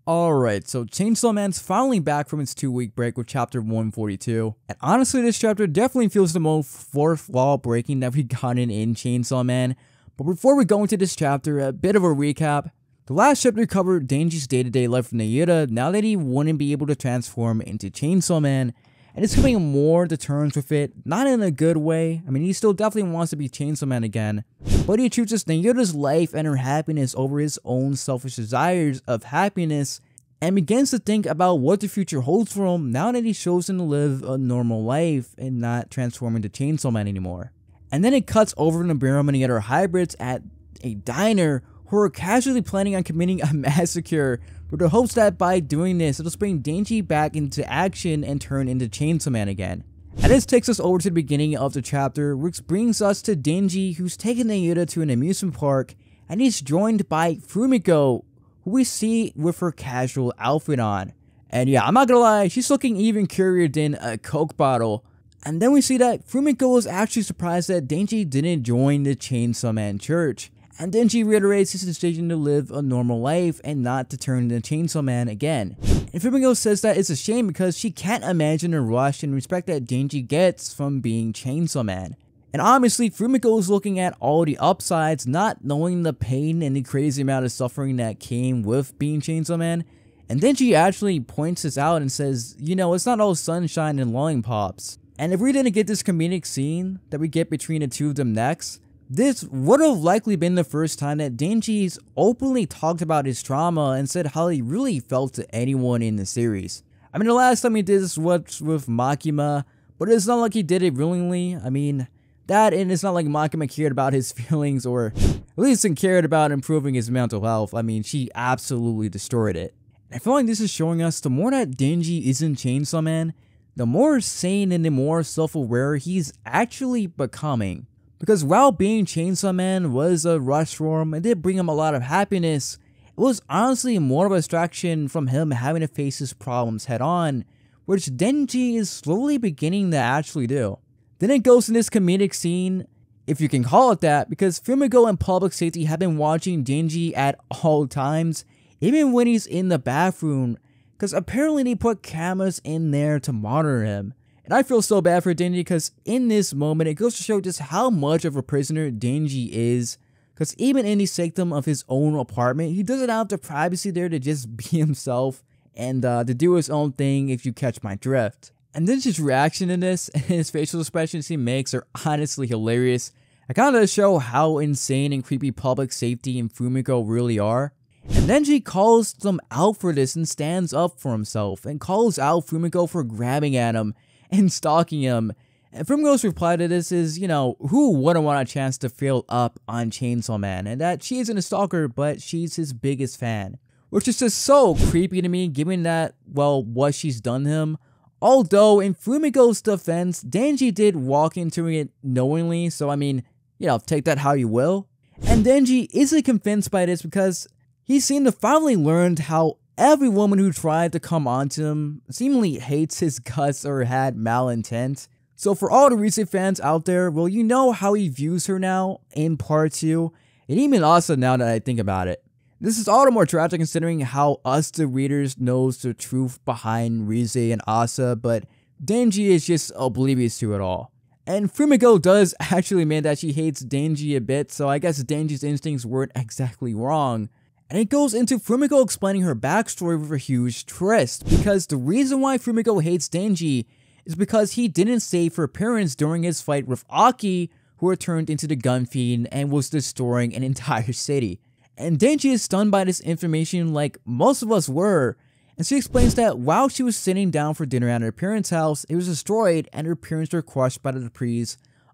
Alright, so Chainsaw Man's finally back from its 2-week break with chapter 142. And honestly, this chapter definitely feels the most fourth wall breaking that we've gotten in Chainsaw Man. But before we go into this chapter, a bit of a recap. The last chapter covered Denji's day-to-day life with Nayuta now that he wouldn't be able to transform into Chainsaw Man. And it's coming more to terms with it, not in a good way. I mean, he still definitely wants to be Chainsaw Man again, but he chooses Nayuta's life and her happiness over his own selfish desires of happiness, and begins to think about what the future holds for him now that he's chosen to live a normal life and not transform into Chainsaw Man anymore. And then it cuts over to Nibiru and the other hybrids at a diner who are casually planning on committing a massacre with the hopes that by doing this, it'll bring Denji back into action and turn into Chainsaw Man again. And this takes us over to the beginning of the chapter, which brings us to Denji, who's taken Nayuta to an amusement park, and he's joined by Fumiko, who we see with her casual outfit on. And yeah, I'm not gonna lie, she's looking even currier than a Coke bottle. And then we see that Fumiko is actually surprised that Denji didn't join the Chainsaw Man church. And Denji reiterates his decision to live a normal life and not to turn into Chainsaw Man again. And Fumiko says that it's a shame because she can't imagine the rush and respect that Denji gets from being Chainsaw Man. And obviously, Fumiko is looking at all the upsides, not knowing the pain and the crazy amount of suffering that came with being Chainsaw Man. And Denji actually points this out and says, you know, it's not all sunshine and lollipops. And if we didn't get this comedic scene that we get between the two of them next, this would have likely been the first time that Denji's openly talked about his trauma and said how he really felt to anyone in the series. I mean, the last time he did this was with Makima, but it's not like he did it willingly. I mean, that, and it's not like Makima cared about his feelings or at least cared about improving his mental health. I mean, she absolutely destroyed it. I feel like this is showing us the more that Denji isn't Chainsaw Man, the more sane and the more self-aware he's actually becoming. Because while being Chainsaw Man was a rush for him and did bring him a lot of happiness, it was honestly more of a distraction from him having to face his problems head on, which Denji is slowly beginning to actually do. Then it goes in this comedic scene, if you can call it that, because Fumiko and Public Safety have been watching Denji at all times, even when he's in the bathroom, because apparently they put cameras in there to monitor him. And I feel so bad for Denji because in this moment, it goes to show just how much of a prisoner Denji is. Because even in the sanctum of his own apartment, he doesn't have the privacy there to just be himself and to do his own thing, if you catch my drift. And Denji's reaction to this and his facial expressions he makes are honestly hilarious. I kind of show how insane and creepy Public Safety and Fumiko really are. And Denji calls them out for this and stands up for himself and calls out Fumiko for grabbing at him and stalking him. And Fumiko's reply to this is, you know, who wouldn't want a chance to fill up on Chainsaw Man, and that she isn't a stalker, but she's his biggest fan. Which is just so creepy to me, given that, well, what she's done to him. Although, in Fumiko's defense, Denji did walk into it knowingly, so I mean, you know, take that how you will. And Denji isn't convinced by this because he seemed to finally learned how every woman who tried to come onto him seemingly hates his guts or had malintent. So for all the recent fans out there, well, you know how he views her now in part 2, and even Asa now that I think about it. This is all the more tragic considering how us, the readers, knows the truth behind Rize and Asa, but Denji is just oblivious to it all. And Fumiko does actually admit that she hates Denji a bit, so I guess Denji's instincts weren't exactly wrong. And it goes into Fumiko explaining her backstory with a huge twist, because the reason why Fumiko hates Denji is because he didn't save her parents during his fight with Aki, who had turned into the gun fiend and was destroying an entire city. And Denji is stunned by this information like most of us were, and she explains that while she was sitting down for dinner at her parents' house, it was destroyed and her parents were crushed by the debris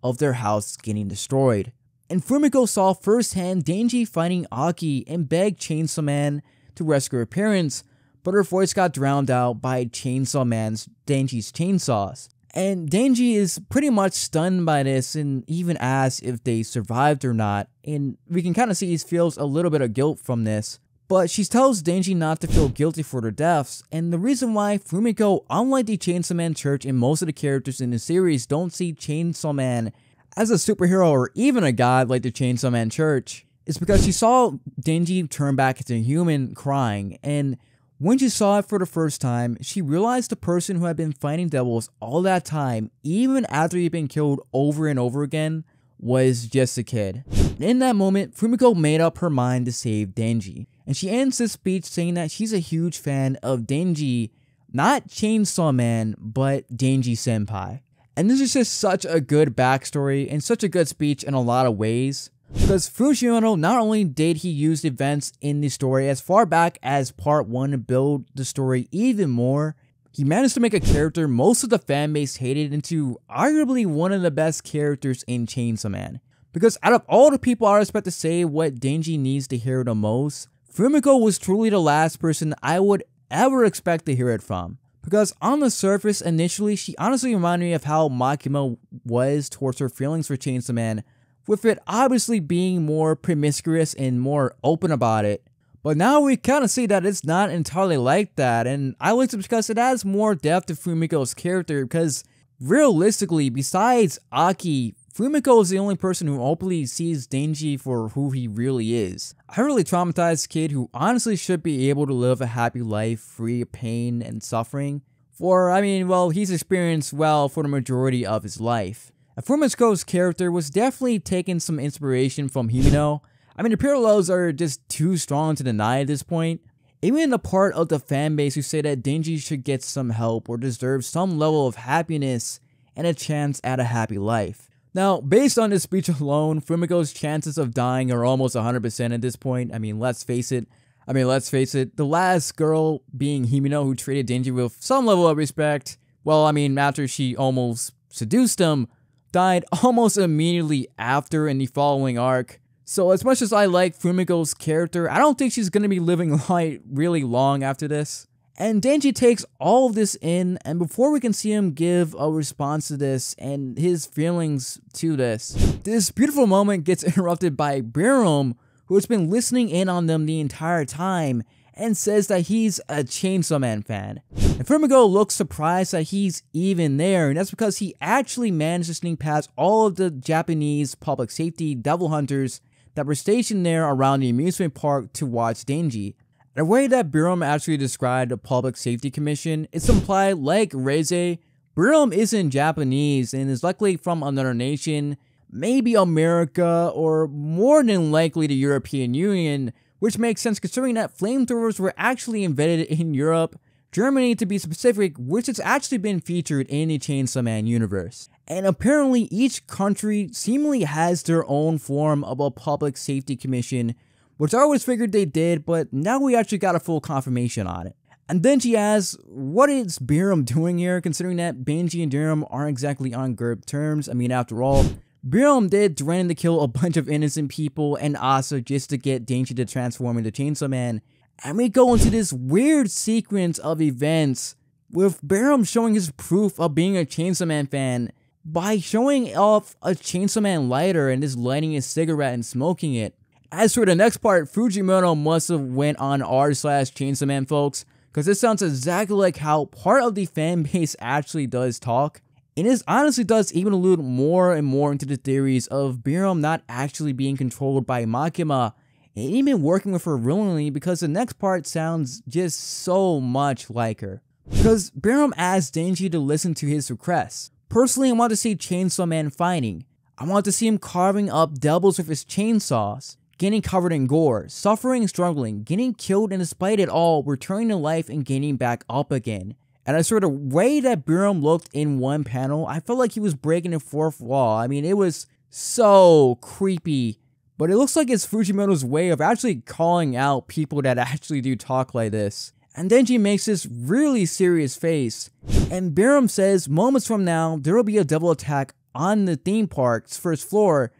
of their house getting destroyed. And Fumiko saw firsthand Denji fighting Aki and begged Chainsaw Man to rescue her parents, but her voice got drowned out by Denji's chainsaws. And Denji is pretty much stunned by this and even asks if they survived or not, and we can kind of see he feels a little bit of guilt from this. But she tells Denji not to feel guilty for their deaths, and the reason why Fumiko, unlike the Chainsaw Man Church and most of the characters in the series, don't see Chainsaw Man as a superhero or even a god like the Chainsaw Man Church, is because she saw Denji turn back into a human crying, and When she saw it for the first time, she realized the person who had been fighting devils all that time, even after he'd been killed over and over again, was just a kid. And in that moment, Fumiko made up her mind to save Denji. And she ends this speech saying that she's a huge fan of Denji, not Chainsaw Man, but Denji Senpai. And this is just such a good backstory and such a good speech in a lot of ways. Because Fujimoto, not only did he use events in the story as far back as part 1 to build the story even more, he managed to make a character most of the fanbase hated into arguably one of the best characters in Chainsaw Man. Because out of all the people I expect to say what Denji needs to hear the most, Fumiko was truly the last person I would ever expect to hear it from. Because on the surface, initially, she honestly reminded me of how Makima was towards her feelings for Chainsaw Man, with it obviously being more promiscuous and more open about it. But now we kind of see that it's not entirely like that, and I like it because it adds more depth to Fumiko's character, because realistically, besides Aki, Fumiko is the only person who openly sees Denji for who he really is. A really traumatized kid who honestly should be able to live a happy life free of pain and suffering. He's experienced for the majority of his life. And Fumiko's character was definitely taking some inspiration from Himeno. The parallels are just too strong to deny at this point. Even the part of the fanbase who say that Denji should get some help or deserve some level of happiness and a chance at a happy life. Now, based on this speech alone, Fumiko's chances of dying are almost 100% at this point. Let's face it, the last girl being Himeno who treated Denji with some level of respect, after she almost seduced him, died almost immediately after in the following arc. So as much as I like Fumiko's character, I don't think she's going to be living really long after this. And Denji takes all of this in, and before we can see him give a response to this and his feelings to this beautiful moment gets interrupted by Biram, who has been listening in on them the entire time, and says that he's a Chainsaw Man fan. And Fumiko looks surprised that he's even there, and that's because he actually managed to sneak past all of the Japanese public safety devil hunters that were stationed there around the amusement park to watch Denji. The way that Biram actually described the Public Safety Commission, it's implied, like Reize, Biram isn't Japanese and is likely from another nation, maybe America, or more than likely the European Union, which makes sense considering that flamethrowers were actually invented in Europe, Germany to be specific, which has actually been featured in the Chainsaw Man universe. And apparently each country seemingly has their own form of a Public Safety Commission, which I always figured they did, but now we actually got a full confirmation on it. And then she asks, what is Biram doing here, considering that Benji and Durham aren't exactly on good terms? After all, Biram did threaten to kill a bunch of innocent people and Asa just to get Denji to transform into Chainsaw Man. And we go into this weird sequence of events with Biram showing his proof of being a Chainsaw Man fan by showing off a Chainsaw Man lighter and just lighting a cigarette and smoking it. As for the next part, Fujimoto must have went on r/Chainsaw Man, folks, because this sounds exactly like how part of the fan base actually does talk. And this honestly does even allude more and more into the theories of Biram not actually being controlled by Makima, and even working with her willingly, because the next part sounds just so much like her. Because Biram asked Denji to listen to his requests. Personally, I want to see Chainsaw Man fighting. I want to see him carving up devils with his chainsaws, getting covered in gore, suffering, struggling, getting killed, and despite it all, returning to life and getting back up again. And I swear the way that Biram looked in one panel, I felt like he was breaking the fourth wall. It was so creepy. But it looks like it's Fujimoto's way of actually calling out people that actually do talk like this. And Denji makes this really serious face. And Biram says moments from now, there will be a devil attack on the theme park's first floor.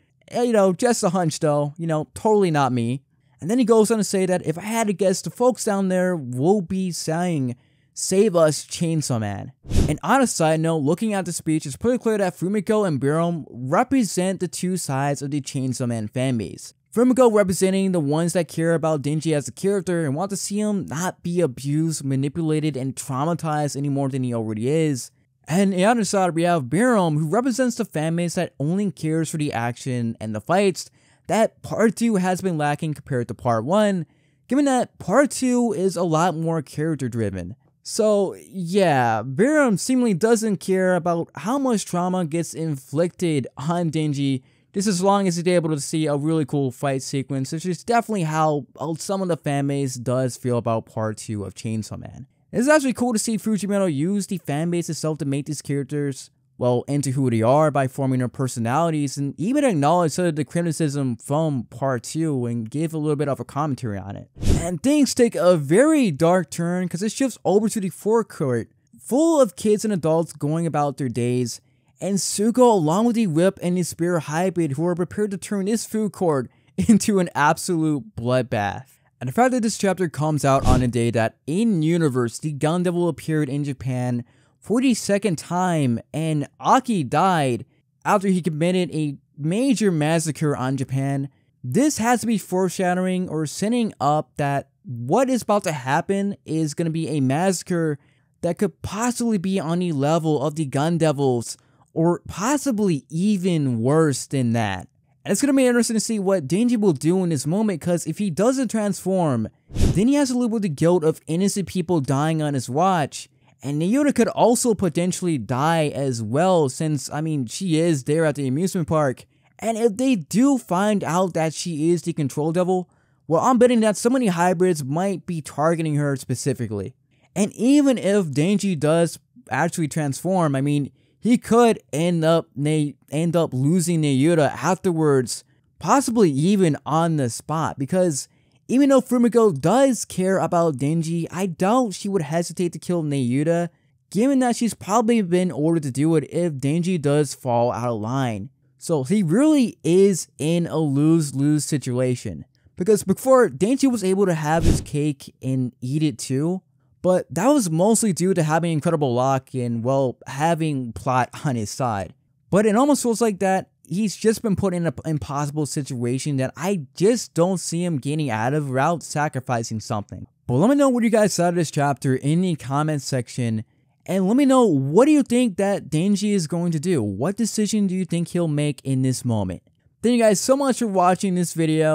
Just a hunch though, totally not me. And then he goes on to say that if I had to guess, the folks down there will be saying, "Save us, Chainsaw Man." And on a side note, looking at the speech, it's pretty clear that Fumiko and Biram represent the two sides of the Chainsaw Man fanbase. Fumiko representing the ones that care about Denji as a character and want to see him not be abused, manipulated, and traumatized any more than he already is. And on the other side, we have Biram, who represents the fanbase that only cares for the action and the fights that part 2 has been lacking compared to part 1, given that part 2 is a lot more character driven. So yeah, Burnham seemingly doesn't care about how much trauma gets inflicted on Denji, just as long as he's able to see a really cool fight sequence, which is definitely how some of the fan base does feel about part 2 of Chainsaw Man. It's actually cool to see Fujimoto use the fan base itself to make these characters, well, into who they are by forming their personalities, and even acknowledge some of the criticism from part 2 and give a little bit of a commentary on it. And things take a very dark turn because it shifts over to the forecourt, full of kids and adults going about their days, and Tsuko along with the Whip and the Spear hybrid who are prepared to turn this food court into an absolute bloodbath. And the fact that this chapter comes out on a day that in-universe the Gun Devil appeared in Japan for the second time and Aki died after he committed a major massacre on Japan, this has to be foreshadowing or setting up that what is about to happen is going to be a massacre that could possibly be on the level of the Gun Devils, or possibly even worse than that. And it's going to be interesting to see what Denji will do in this moment, because if he doesn't transform, then he has to live with the guilt of innocent people dying on his watch. And Naoto could also potentially die as well, since, I mean, she is there at the amusement park. And if they do find out that she is the Control Devil, well, I'm betting that so many hybrids might be targeting her specifically. And even if Denji does actually transform, I mean, he could end up losing Naoto afterwards, possibly even on the spot, because even though Fumiko does care about Denji, I doubt she would hesitate to kill Naoto, given that she's probably been ordered to do it if Denji does fall out of line. So he really is in a lose-lose situation, because before, Denji was able to have his cake and eat it too, but that was mostly due to having incredible luck and, well, having plot on his side. But it almost feels like that he's just been put in an impossible situation that I just don't see him getting out of without sacrificing something. But let me know what you guys thought of this chapter in the comments section, and let me know, what do you think that Denji is going to do? What decision do you think he'll make in this moment? Thank you guys so much for watching this video.